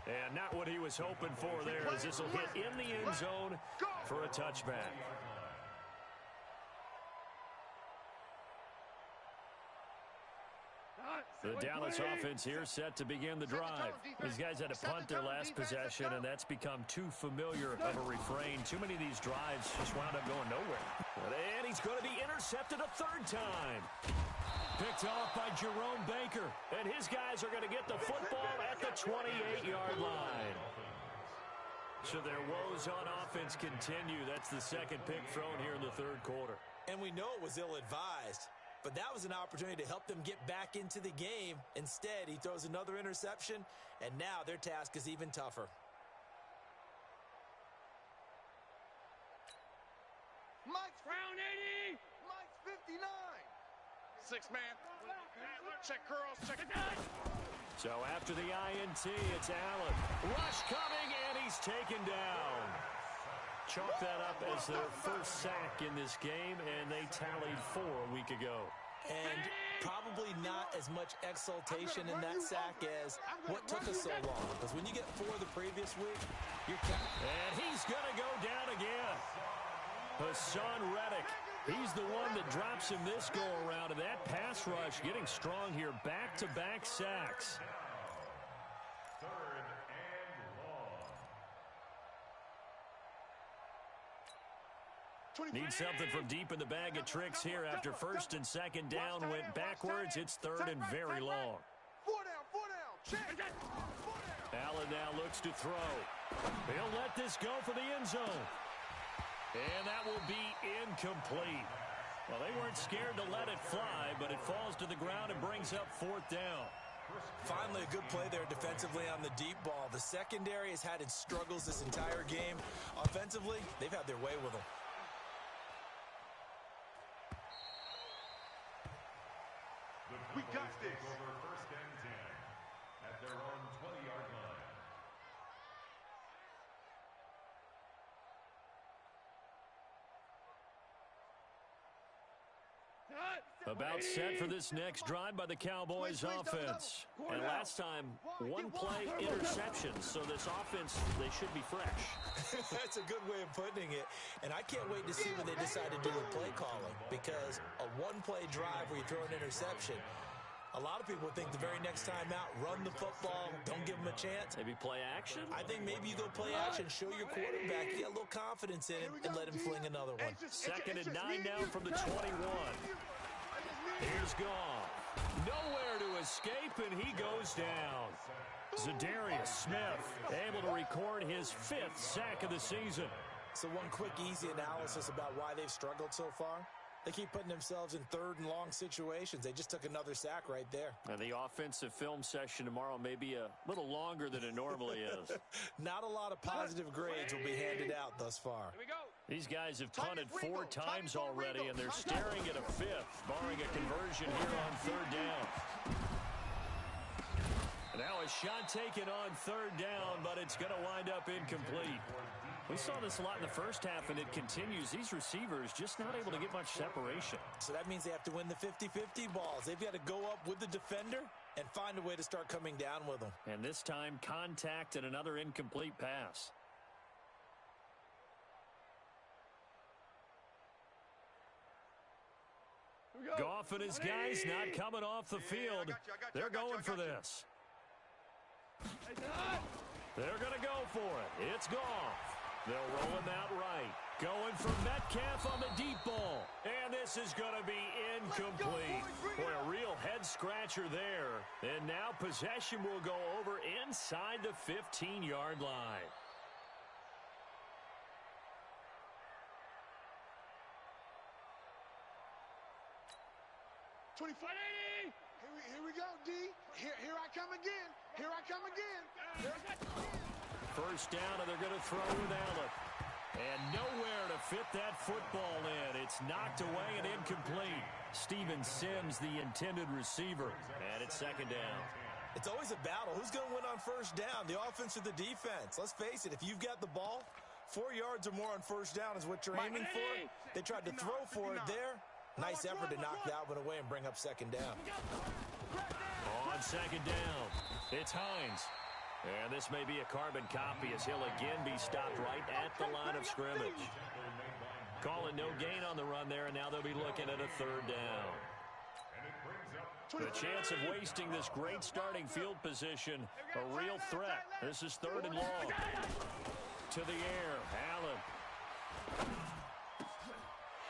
Speaker 1: And not what he was hoping for there, as this will hit in the end zone for a touchback. The Dallas offense here set to begin the drive. These guys had to punt their last possession, and that's become too familiar of a refrain. Too many of these drives just wound up going nowhere. And he's going to be intercepted a 3rd time. Picked off by Jerome Baker, and his guys are going to get the football at the 28-yard line. So their woes on offense continue. That's the 2nd pick thrown here in the 3rd quarter.
Speaker 3: And we know it was ill-advised. But that was an opportunity to help them get back into the game. Instead, he throws another interception, and now their task is even tougher.
Speaker 4: Mike's round 80. Mike's 59. 6-man. Check curls. Check it down.
Speaker 1: So after the INT, it's Allen. Rush coming, and he's taken down. Chalk that up as their first sack in this game, and they tallied 4 a week ago.
Speaker 3: And probably not as much exultation in that sack as what took us so long. Because when you get 4 the previous week, you're counting.
Speaker 1: And he's going to go down again. Hassan Reddick. He's the one that drops him this go-around, and that pass rush getting strong here. Back-to-back sacks. Need something from deep in the bag of tricks here after 1st and 2nd down went backwards. It's 3rd and very long.
Speaker 4: 4 down. Check.
Speaker 1: Allen now looks to throw. He'll let this go for the end zone. And that will be incomplete. Well, they weren't scared to let it fly, but it falls to the ground and brings up 4th down.
Speaker 3: Finally, a good play there defensively on the deep ball. The secondary has had its struggles this entire game. Offensively, they've had their way with them.
Speaker 2: We got this. Over 1st and 10 at their own 20-yard line.
Speaker 1: About set for this next drive by the Cowboys offense. And last time, 1 play interception. So this offense, they should be fresh.
Speaker 3: That's a good way of putting it. And I can't wait to see what they decide to do with play calling. Because a 1-play drive where you throw an interception, a lot of people think the very next time out, run the football, don't give them a chance.
Speaker 1: Maybe play action?
Speaker 3: I think maybe you go play action, show your quarterback, you get a little confidence in him, and let him fling another one.
Speaker 1: 2nd and 9 now from the 21. Here's Goff. Nowhere to escape, and he goes down. Zadarius Smith able to record his 5th sack of the season.
Speaker 3: So one quick, easy analysis about why they've struggled so far. They keep putting themselves in 3rd and long situations. They just took another sack right there.
Speaker 1: And the offensive film session tomorrow may be a little longer than it normally is.
Speaker 3: Not a lot of positive grades will be handed out thus far.
Speaker 4: Here we go.
Speaker 1: These guys have punted 4 times already, and they're staring at a 5th, barring a conversion here on 3rd down. Now a shot taken on 3rd down, but it's going to wind up incomplete. We saw this a lot in the first half, and it continues. These receivers just not able to get much separation.
Speaker 3: So that means they have to win the 50-50 balls. They've got to go up with the defender and find a way to start coming down with them.
Speaker 1: And this time, contact and another incomplete pass. Goff and his guys not coming off the field. They're going for this. They're going to go for it. It's Goff. They'll roll him out right. Going for Metcalf on the deep ball. And this is going to be incomplete. Boy, a real head-scratcher there. And now possession will go over inside the 15-yard line.
Speaker 4: Here we go, D. Here I come again. Here I come again.
Speaker 1: First down, and they're going to throw with Allen. And nowhere to fit that football in. It's knocked away and incomplete. Steven Sims, the intended receiver. And it's second down.
Speaker 3: It's always a battle. Who's going to win on first down, the offense or the defense? Let's face it, if you've got the ball, 4 yards or more on first down is what you're aiming for. They tried to throw for it there. Nice effort to knock that one away and bring up second down.
Speaker 1: On second down, it's Hines. And this may be a carbon copy as he'll again be stopped right at the line of scrimmage. Calling no gain on the run there, and now they'll be looking at a third down. The chance of wasting this great starting field position, a real threat. This is third and long. To the air, Allen.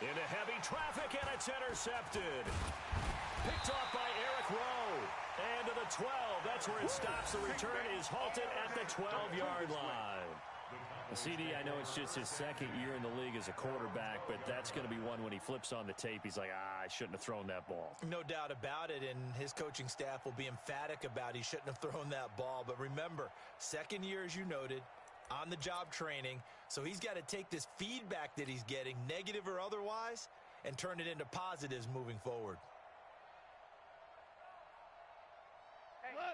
Speaker 1: Into heavy traffic, and it's intercepted. Picked off by Eric Rowe. And to the 12. That's where it stops. The return is halted at the 12-yard line. CD, I know it's just his second year in the league as a quarterback, but that's going to be one when he flips on the tape. He's like, I shouldn't have thrown that ball.
Speaker 3: No doubt about it, and his coaching staff will be emphatic about he shouldn't have thrown that ball. But remember, second year, as you noted, on-the-job training, so he's got to take this feedback that he's getting, negative or otherwise, and turn it into positives moving forward.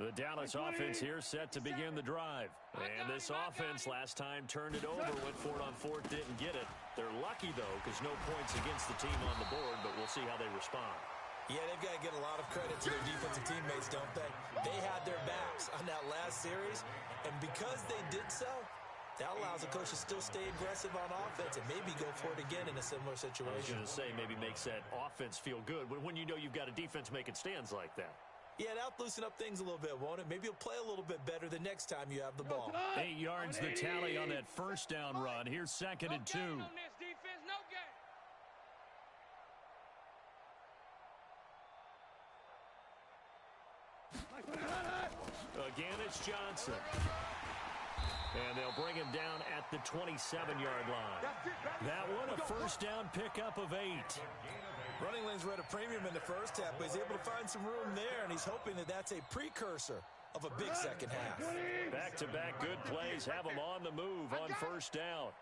Speaker 1: The Dallas offense here set to begin the drive. And this offense last time turned it over, went for it on fourth, didn't get it. They're lucky, though, because no points against the team on the board, but we'll see how they respond.
Speaker 3: Yeah, they've got to get a lot of credit to their defensive teammates, don't they? They had their backs on that last series, and because they did so, that allows the coach to still stay aggressive on offense and maybe go for it again in a similar situation.
Speaker 1: I was going to say, maybe makes that offense feel good when you know you've got a defense making stands like that.
Speaker 3: Yeah, that'll loosen up things a little bit, won't it? Maybe you'll play a little bit better the next time you have the ball.
Speaker 1: 8 yards the tally on that first down run. Here's second and 2. Again, it's Johnson. And they'll bring him down at the 27-yard line. That one, a first down pickup of 8.
Speaker 3: Running lanes were at a premium in the first half, but he's able to find some room there, and he's hoping that that's a precursor of a big second half.
Speaker 1: Back-to-back good plays have him on the move on first down.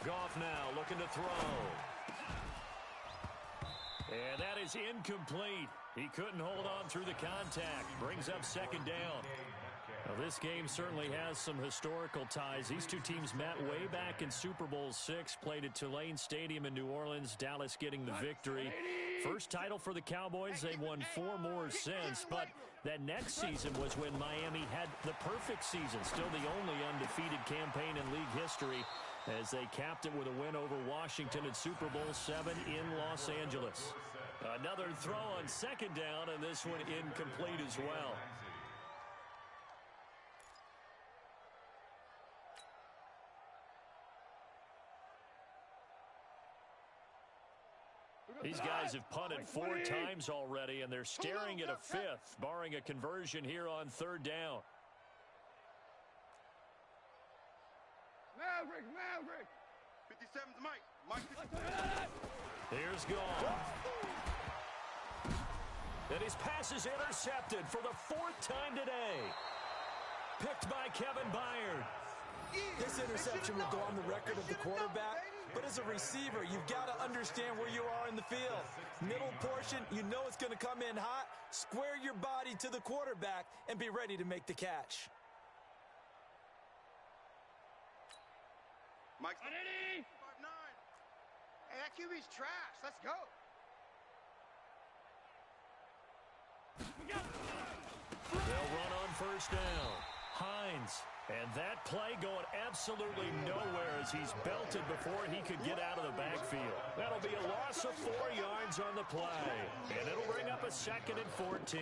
Speaker 1: Goff now looking to throw. And that is incomplete. He couldn't hold on through the contact. Brings up second down. Well, this game certainly has some historical ties. These two teams met way back in Super Bowl VI, played at Tulane Stadium in New Orleans, Dallas getting the victory. First title for the Cowboys. They've won 4 more since, but that next season was when Miami had the perfect season, still the only undefeated campaign in league history, as they capped it with a win over Washington at Super Bowl VII in Los Angeles. Another throw on second down, and this one incomplete as well. These guys have punted 4 times already, and they're staring at a 5th, barring a conversion here on third down.
Speaker 4: Maverick. 57's Mike.
Speaker 1: Here's Goff. And his pass is intercepted for the 4th time today. Picked by Kevin Byard.
Speaker 3: This interception will go on the record of the quarterback, but as a receiver, you've got to understand where you are in the field. Middle portion, you know it's going to come in hot. Square your body to the quarterback and be ready to make the catch.
Speaker 4: Mike's 5'9". Hey, that QB's trash. Let's go.
Speaker 1: They'll run on first down. Hines. And that play going absolutely nowhere as he's belted before he could get out of the backfield. That'll be a loss of 4 yards on the play. And it'll bring up a 2nd and 14.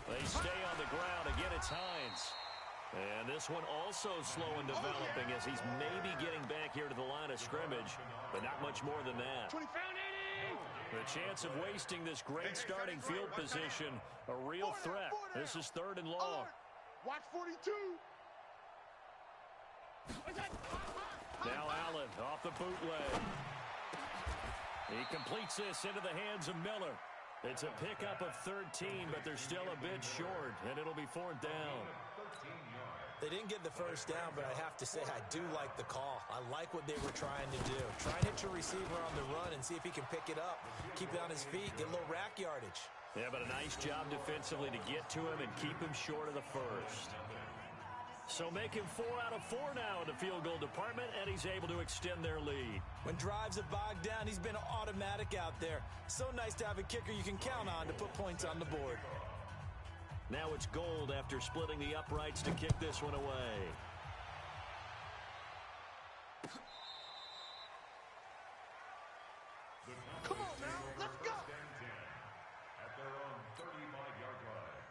Speaker 1: They stay on the ground. Again, it's Hines. And this one also slow in developing as he's maybe getting back here to the line of scrimmage, but not much more than that. The chance of wasting this great starting field position, a real threat. This is 3rd and long.
Speaker 4: Watch 42.
Speaker 1: Now Allen off the bootleg. He completes this into the hands of Miller. It's a pickup of 13, but they're still a bit short, and it'll be 4th down.
Speaker 3: They didn't get the first down, but I have to say I do like the call. I like what they were trying to do. Try and hit your receiver on the run and see if he can pick it up. Keep it on his feet, get a little rack yardage.
Speaker 1: Yeah, but a nice job defensively to get to him and keep him short of the first. So making 4 out of 4 now in the field goal department, and he's able to extend their lead.
Speaker 3: When drives have bogged down, he's been automatic out there. So nice to have a kicker you can count on to put points on the board.
Speaker 1: Now it's Gold after splitting the uprights to kick this one away.
Speaker 4: Come on now, let's go.
Speaker 2: At their own 35-yard line.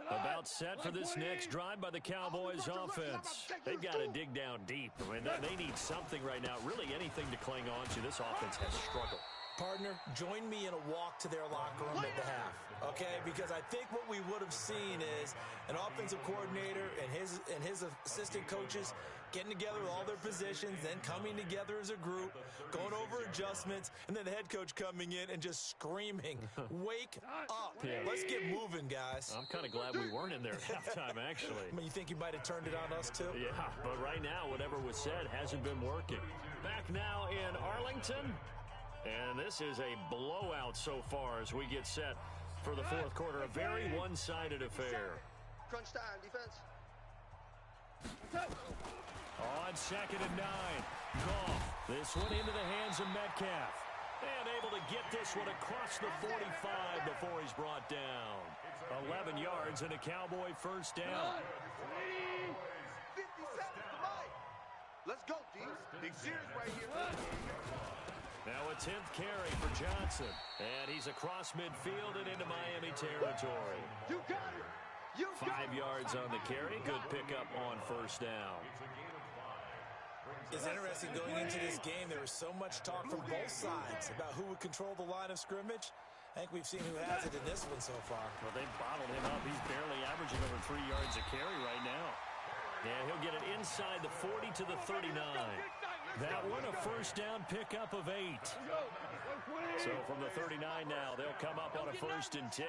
Speaker 1: About set for this next drive by the Cowboys offense. They've got to dig down deep. I mean, they need something right now, really anything to cling on to. This offense has struggled.
Speaker 3: Partner, join me in a walk to their locker room at the half, okay? Because I think what we would have seen is an offensive coordinator and his assistant coaches getting together with all their positions, then coming together as a group, going over adjustments, and then the head coach coming in and just screaming, wake up.
Speaker 1: Yeah.
Speaker 3: Let's get moving, guys.
Speaker 1: I'm kind of glad we weren't in there at halftime, actually.
Speaker 3: I mean, you think you might have turned it on us, too?
Speaker 1: Yeah, but right now, whatever was said hasn't been working. Back now in Arlington. And this is a blowout so far as we get set for the 4th quarter. A very one-sided affair.
Speaker 4: Crunch time, defense.
Speaker 1: On 2nd and 9. Goff. This one into the hands of Metcalf. And able to get this one across the 45 before he's brought down. 11 yards and a Cowboy first down.
Speaker 4: 57 to Mike. Let's go, D. Big series right here.
Speaker 1: Now a 10th carry for Johnson. And he's across midfield and into Miami territory.
Speaker 4: You got it.
Speaker 1: 5 yards on the carry. Good pickup on first down.
Speaker 3: It's interesting going into this game. There was so much talk from both sides about who would control the line of scrimmage. I think we've seen who has it in this one so far.
Speaker 1: Well, they've bottled him up. He's barely averaging over 3 yards a carry right now. Yeah, he'll get it inside the 40 to the 39. That one, a first down pickup of 8. So from the 39 now, they'll come up on a 1st and 10.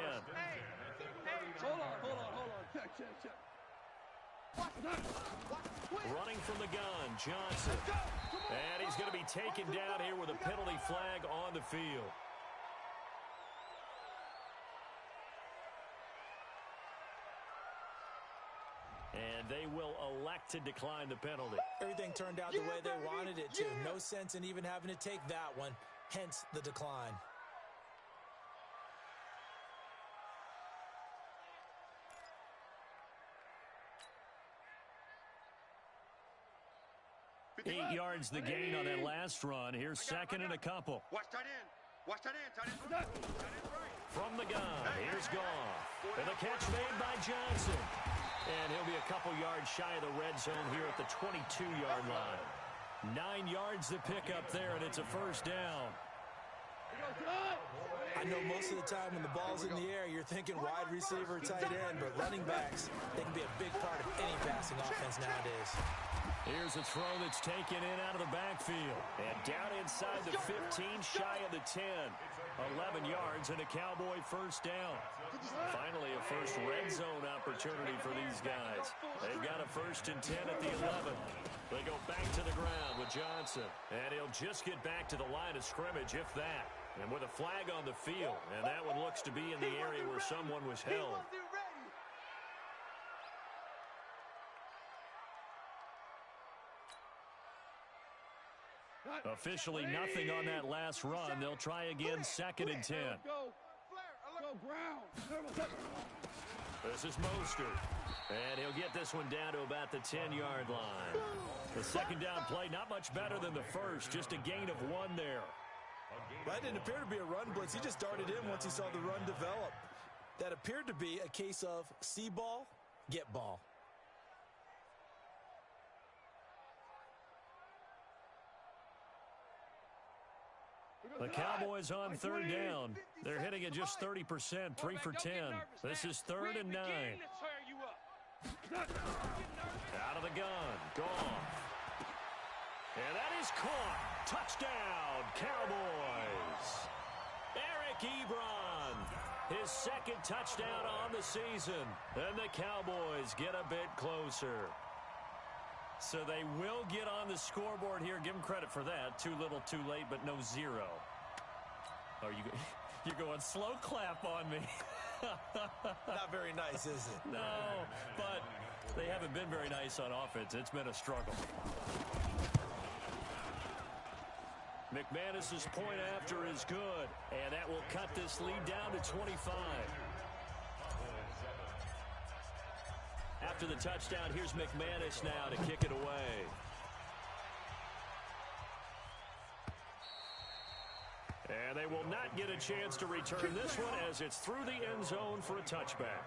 Speaker 5: Hold on. Check.
Speaker 1: Running from the gun, Johnson. And he's going to be taken down here with a penalty flag on the field. And they will elect to decline the penalty.
Speaker 3: Everything turned out the way they wanted it to. No sense in even having to take that one, hence the decline.
Speaker 1: Eight yards the gain on that last run. Here's 2nd and a couple.
Speaker 4: Watch tight end. Tight end right.
Speaker 1: From the gun, here's Goff. And the catch made by Johnson. And he'll be a couple yards shy of the red zone here at the 22-yard line. 9 yards to pick up there, and it's a first down.
Speaker 3: I know most of the time when the ball's in the air, you're thinking wide receiver, tight end, but running backs, they can be a big part of any passing offense nowadays.
Speaker 1: Here's a throw that's taken in out of the backfield. And down inside the 15, shy of the 10. 11 yards and a Cowboy first down. Finally, a first red zone opportunity for these guys. They've got a 1st and 10 at the 11. They go back to the ground with Johnson. And he'll just get back to the line of scrimmage, if that. And with a flag on the field, and that one looks to be in the area where someone was held. Officially nothing on that last run. They'll try again, 2nd and 10.
Speaker 5: Go Brown.
Speaker 1: This is Mostert. And he'll get this one down to about the 10-yard line. The second down play, not much better than the first. Just a gain of 1 there.
Speaker 3: That didn't appear to be a run blitz. He just darted in once he saw the run develop. That appeared to be a case of see ball, get ball.
Speaker 1: The Cowboys on 3rd down. They're hitting it just 30%, 3 for 10. This is 3rd and 9. Out of the gun, Goff. And that is caught. Touchdown, Cowboys. Eric Ebron, his 2nd touchdown on the season. And the Cowboys get a bit closer. So they will get on the scoreboard here. Give them credit for that. Too little, too late, but no 0. Oh, you're going slow clap on me.
Speaker 3: Not very nice, is it?
Speaker 1: No, but they haven't been very nice on offense. It's been a struggle. McManus's point after is good, and that will cut this lead down to 25. After the touchdown, here's McManus now to kick it away. And they will not get a chance to return this one as it's through the end zone for a touchback.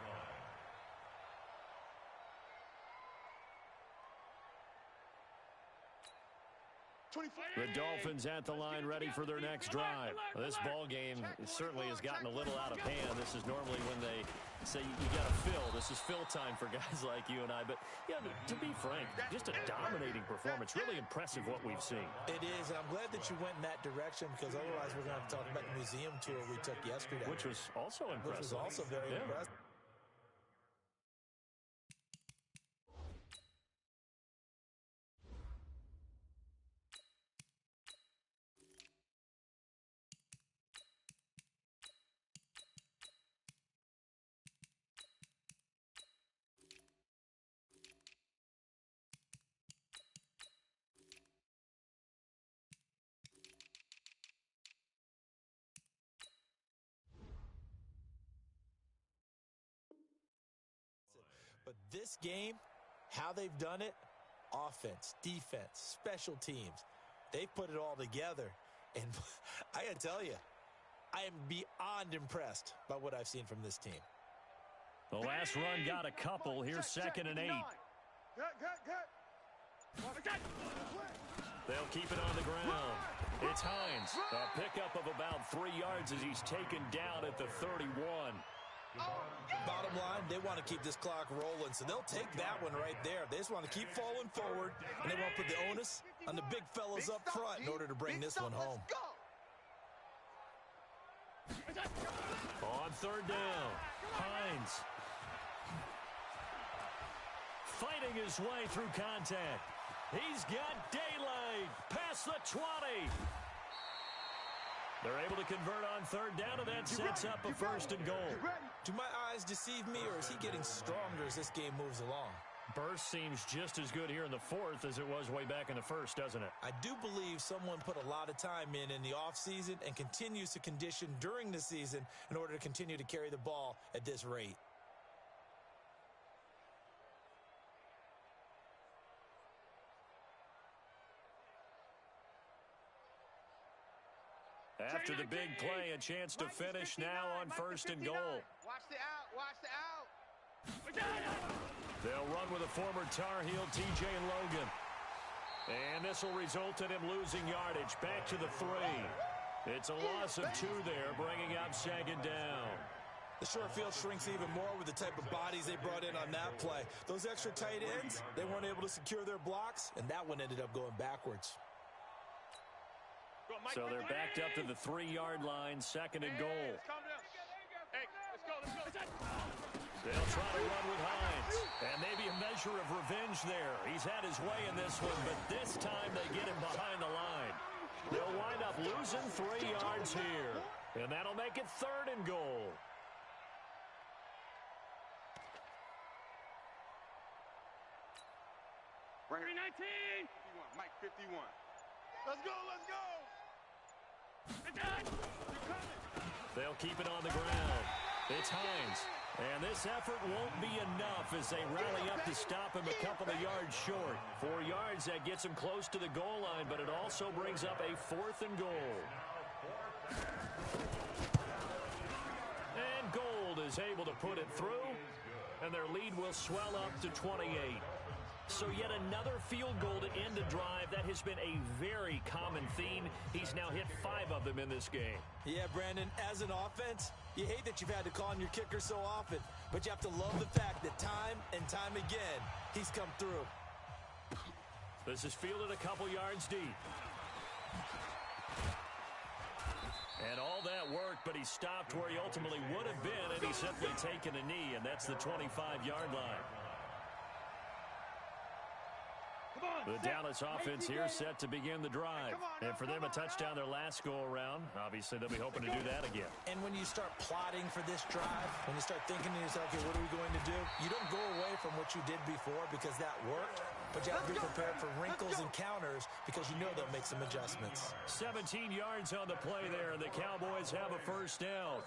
Speaker 1: The Dolphins at the line ready for their next drive. This ball game certainly has gotten a little out of hand. This is normally when they say you got to fill. This is fill time for guys like you and I. But, yeah, to be frank, just a dominating performance. Really impressive what we've seen.
Speaker 3: It is, and I'm glad that you went in that direction because otherwise we're going to have to talk about the museum tour we took yesterday.
Speaker 1: Which was also impressive.
Speaker 3: Which was also very impressive. But this game, how they've done it, offense, defense, special teams, they've put it all together. And I got to tell you, I am beyond impressed by what I've seen from this team.
Speaker 1: The last run got a couple. Here's 2nd and 8. They'll keep it on the ground. It's Hines. A pickup of about 3 yards as he's taken down at the 31.
Speaker 3: Bottom line, they want to keep this clock rolling, so they'll take that one right there. They just want to keep falling forward, and they want to put the onus on the big fellas up front in order to bring this one home.
Speaker 1: On 3rd down, Hines fighting his way through contact. He's got daylight past the 20. They're able to convert on 3rd down, and that sets up a 1st and goal.
Speaker 3: Do my eyes deceive me, or is he getting stronger as this game moves along?
Speaker 1: Burst seems just as good here in the 4th as it was way back in the 1st, doesn't it?
Speaker 3: I do believe someone put a lot of time in the offseason and continues to condition during the season in order to continue to carry the ball at this rate.
Speaker 1: After the big play, a chance to finish now on 1st and goal.
Speaker 4: Watch the out, watch the out.
Speaker 1: They'll run with a former Tar Heel, TJ Logan. And this will result in him losing yardage back to the 3. It's a loss of 2 there, bringing up 2nd down.
Speaker 3: The short field shrinks even more with the type of bodies they brought in on that play. Those extra tight ends, they weren't able to secure their blocks, and that one ended up going backwards.
Speaker 1: So they're backed up to the 3-yard line, 2nd and goal.
Speaker 4: Hey, let's go.
Speaker 1: They'll try to run with Hines. And maybe a measure of revenge there. He's had his way in this one, but this time they get him behind the line. They'll wind up losing 3 yards here. And that'll make it 3rd and goal.
Speaker 4: Right here. 19. 51. Mike 51. Let's go, let's go.
Speaker 1: They'll keep it on the ground. It's Hines. And this effort won't be enough as they rally up to stop him a couple of yards short. 4 yards, that gets him close to the goal line, but it also brings up a 4th and goal. And Gold is able to put it through, and their lead will swell up to 28. So yet another field goal to end a drive. That has been a very common theme. He's now hit 5 of them in this game.
Speaker 3: Yeah, Brandon, as an offense, you hate that you've had to call on your kicker so often, but you have to love the fact that time and time again, he's come through.
Speaker 1: This is fielded a couple yards deep. And all that worked, but he stopped where he ultimately would have been, and he's simply taken a knee, and that's the 25-yard line. The Dallas offense here set to begin the drive. And for them, a touchdown their last go-around. Obviously, they'll be hoping to do that again.
Speaker 3: And when you start plotting for this drive, when you start thinking to yourself, okay, what are we going to do? You don't go away from what you did before because that worked, but you have to be prepared for wrinkles and counters because you know they'll make some adjustments.
Speaker 1: 17 yards on the play there, and the Cowboys have a first down.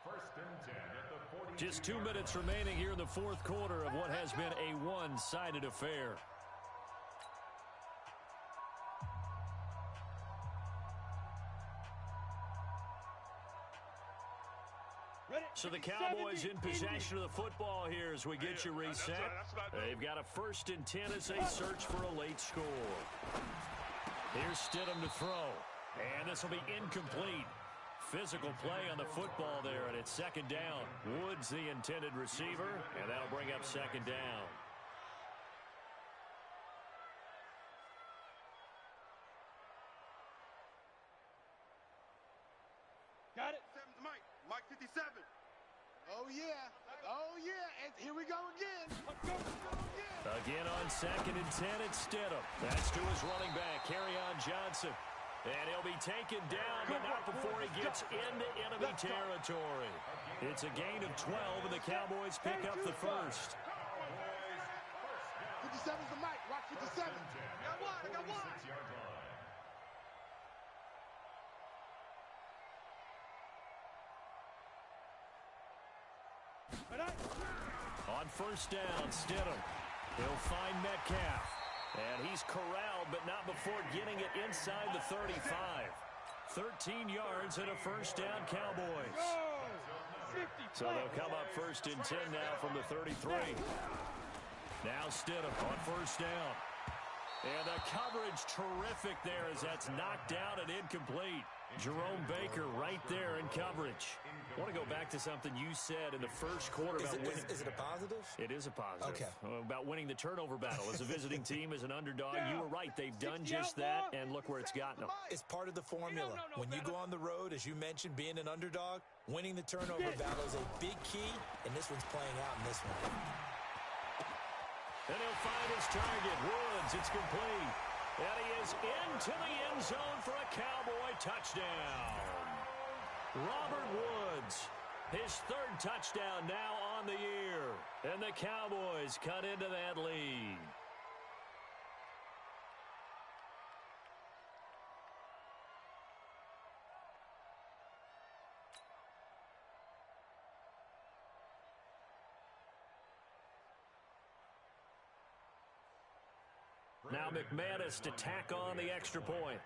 Speaker 2: First and 10 at the 40.
Speaker 1: Just 2 minutes remaining here in the 4th quarter of what has been a one-sided affair. So the Cowboys in possession of the football here as we get you reset. They've got a 1st and 10 as they search for a late score. Here's Stidham to throw. And this will be incomplete. Physical play on the football there, and it's 2nd down. Woods the intended receiver, and that'll bring up 2nd down.
Speaker 5: Got it.
Speaker 4: Mike. Mike 57.
Speaker 5: Oh, yeah. Oh, yeah. And here we go again. Let's go again.
Speaker 1: Again on 2nd and 10, it's Stidham. That's to his running back, Kerryon Johnson. And he'll be taken down, but not before he gets into enemy territory. It's a gain of 12, and the Cowboys pick up the first.
Speaker 5: 57's the mic. Watch 57.
Speaker 4: Got one. I got one.
Speaker 2: 6-yard line.
Speaker 1: On 1st down, Stidham. He'll find Metcalf. And he's corralled, but not before getting it inside the 35. 13 yards and a 1st down, Cowboys. So they'll come up 1st and 10 now from the 33. Now Stidham on 1st down. And the coverage terrific there as that's knocked down and incomplete. Jerome Baker right there in coverage. I want to go back to something you said in the 1st quarter about winning.
Speaker 3: Is it a positive?
Speaker 1: It is a positive.
Speaker 3: Okay.
Speaker 1: About winning the turnover battle. As a visiting team, as an underdog, you were right. They've done just that, and look where it's gotten them.
Speaker 3: It's part of the formula. When you go on the road, as you mentioned, being an underdog, winning the turnover battle is a big key, and this one's playing out in this one.
Speaker 1: And he'll find his target. Woods, it's complete. And he is into the end zone for a Cowboy touchdown. Robert Woods, his 3rd touchdown now on the year. And the Cowboys cut into that lead. Now McManus to tack on the extra point.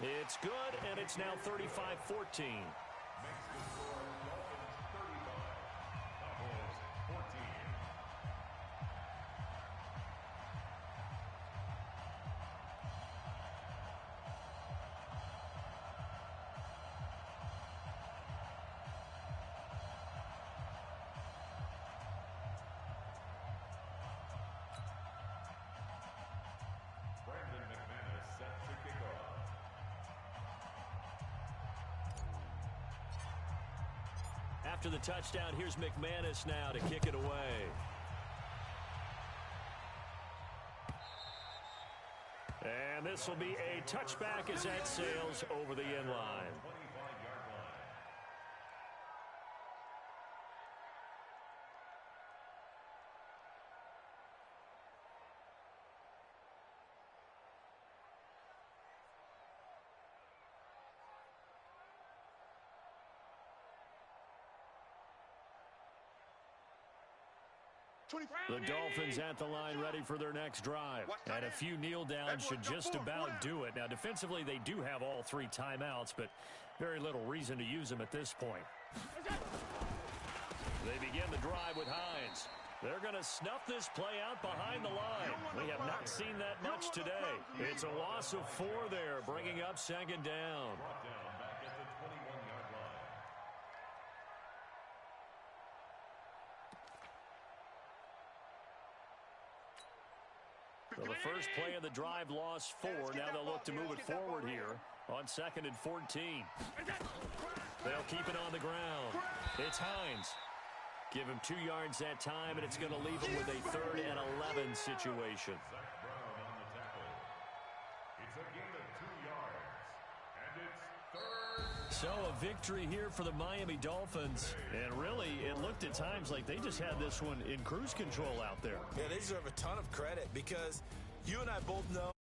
Speaker 1: It's good, and it's now 35-14. After the touchdown, here's McManus now to kick it away. And this will be a touchback as that sails over the end line. The Dolphins at the line ready for their next drive. And a few kneel downs should just about do it. Now, defensively, they do have all 3 timeouts, but very little reason to use them at this point. They begin the drive with Hines. They're going to snuff this play out behind the line. We have not seen that much today. It's a loss of 4 there, bringing up second down. So the first play of the drive lost 4. Now they'll look to move it forward here on 2nd and 14. They'll keep it on the ground. It's Hines. Give him 2 yards that time, and it's going to leave him with a 3rd and 11 situation.
Speaker 2: It's a gain of 2 yards, and it's 3rd.
Speaker 1: So a victory here for the Miami Dolphins. And really, it looked at times like they just had this one in cruise control out there.
Speaker 3: Yeah, they deserve a ton of credit because you and I both know